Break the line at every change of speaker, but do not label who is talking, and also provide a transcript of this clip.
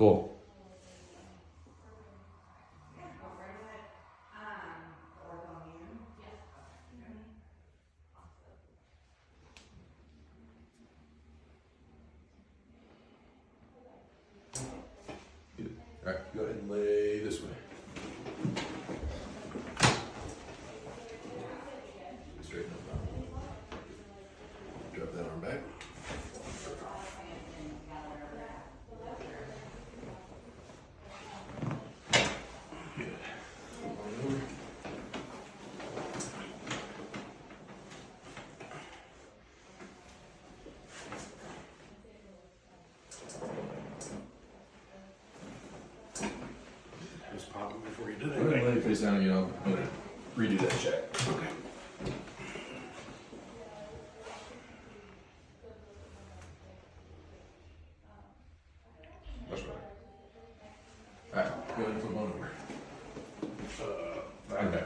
Cool. Good. All right, go ahead and lay this way. Straighten up now. Drop that arm back. Good. Flip on over.
Just pop it before you do
Go ahead and
that.
lay your face down, you know, I'm gonna redo that check.
Okay.
That's right. All right, go ahead and flip on over. Okay.